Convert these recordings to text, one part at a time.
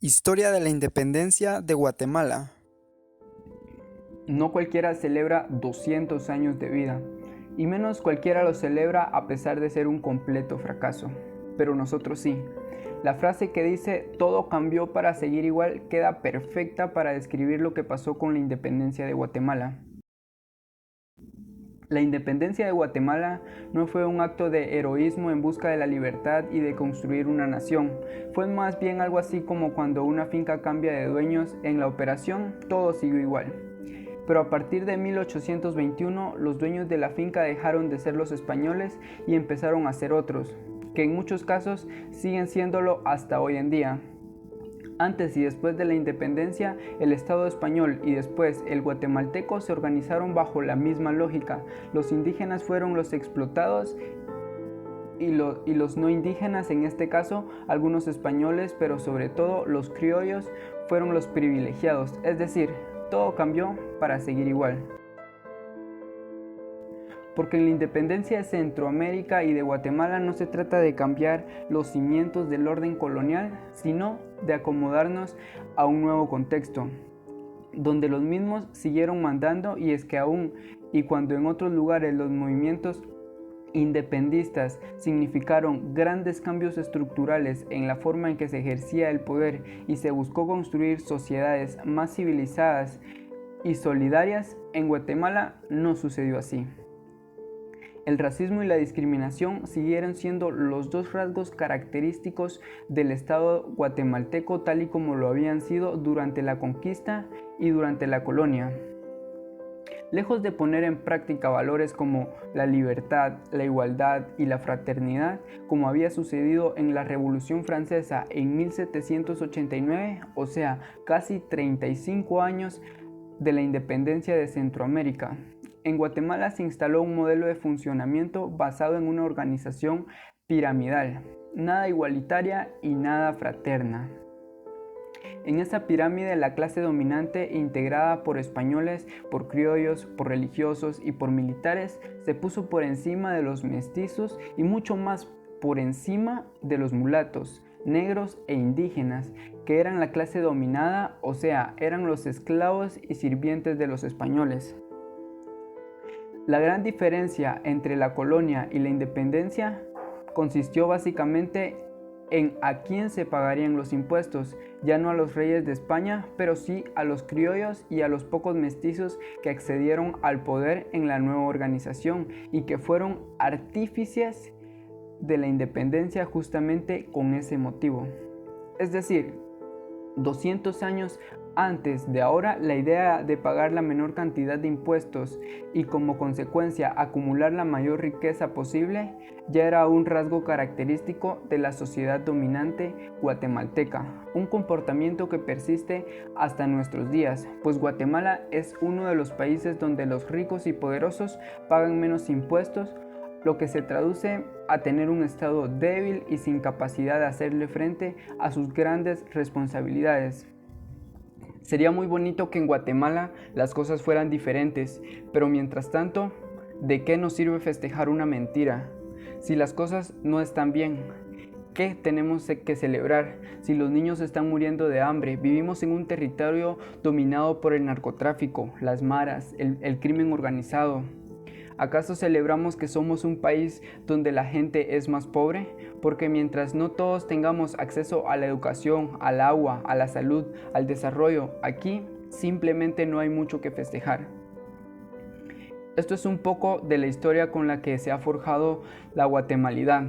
Historia de la independencia de Guatemala. No cualquiera celebra 200 años de vida, y menos cualquiera lo celebra a pesar de ser un completo fracaso. Pero nosotros sí. La frase que dice "todo cambió para seguir igual" queda perfecta para describir lo que pasó con la independencia de Guatemala. La independencia de Guatemala no fue un acto de heroísmo en busca de la libertad y de construir una nación. Fue más bien algo así como cuando una finca cambia de dueños. En la operación todo siguió igual. Pero a partir de 1821 los dueños de la finca dejaron de ser los españoles y empezaron a ser otros, que en muchos casos siguen siéndolo hasta hoy en día. Antes y después de la independencia, el Estado español y después el guatemalteco se organizaron bajo la misma lógica. Los indígenas fueron los explotados y los no indígenas, en este caso algunos españoles, pero sobre todo los criollos, fueron los privilegiados. Es decir, todo cambió para seguir igual. Porque en la independencia de Centroamérica y de Guatemala no se trata de cambiar los cimientos del orden colonial, sino de acomodarnos a un nuevo contexto, donde los mismos siguieron mandando. Y es que aún y cuando en otros lugares los movimientos independistas significaron grandes cambios estructurales en la forma en que se ejercía el poder y se buscó construir sociedades más civilizadas y solidarias, en Guatemala no sucedió así. El racismo y la discriminación siguieron siendo los dos rasgos característicos del Estado guatemalteco, tal y como lo habían sido durante la conquista y durante la colonia. Lejos de poner en práctica valores como la libertad, la igualdad y la fraternidad, como había sucedido en la Revolución Francesa en 1789, o sea, casi 35 años de la independencia de Centroamérica, en Guatemala se instaló un modelo de funcionamiento basado en una organización piramidal, nada igualitaria y nada fraterna. En esa pirámide, la clase dominante, integrada por españoles, por criollos, por religiosos y por militares, se puso por encima de los mestizos y mucho más por encima de los mulatos, negros e indígenas, que eran la clase dominada, o sea, eran los esclavos y sirvientes de los españoles. La gran diferencia entre la colonia y la independencia consistió básicamente en a quién se pagarían los impuestos, ya no a los reyes de España, pero sí a los criollos y a los pocos mestizos que accedieron al poder en la nueva organización y que fueron artífices de la independencia justamente con ese motivo. Es decir, 200 años antes de ahora, la idea de pagar la menor cantidad de impuestos y como consecuencia acumular la mayor riqueza posible ya era un rasgo característico de la sociedad dominante guatemalteca, un comportamiento que persiste hasta nuestros días, pues Guatemala es uno de los países donde los ricos y poderosos pagan menos impuestos, lo que se traduce a tener un Estado débil y sin capacidad de hacerle frente a sus grandes responsabilidades. Sería muy bonito que en Guatemala las cosas fueran diferentes, pero mientras tanto, ¿de qué nos sirve festejar una mentira? Si las cosas no están bien, ¿qué tenemos que celebrar? Si los niños están muriendo de hambre, vivimos en un territorio dominado por el narcotráfico, las maras, el crimen organizado. ¿Acaso celebramos que somos un país donde la gente es más pobre? Porque mientras no todos tengamos acceso a la educación, al agua, a la salud, al desarrollo, aquí simplemente no hay mucho que festejar. Esto es un poco de la historia con la que se ha forjado la guatemalidad.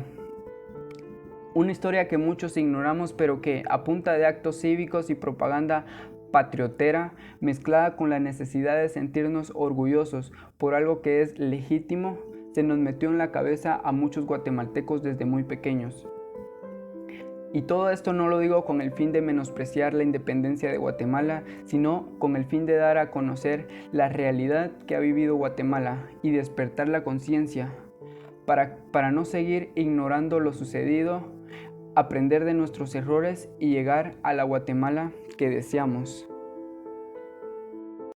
Una historia que muchos ignoramos, pero que a punta de actos cívicos y propaganda patriotera, mezclada con la necesidad de sentirnos orgullosos por algo que es legítimo, se nos metió en la cabeza a muchos guatemaltecos desde muy pequeños. Y todo esto no lo digo con el fin de menospreciar la independencia de Guatemala, sino con el fin de dar a conocer la realidad que ha vivido Guatemala y despertar la conciencia para no seguir ignorando lo sucedido, aprender de nuestros errores y llegar a la Guatemala que deseamos.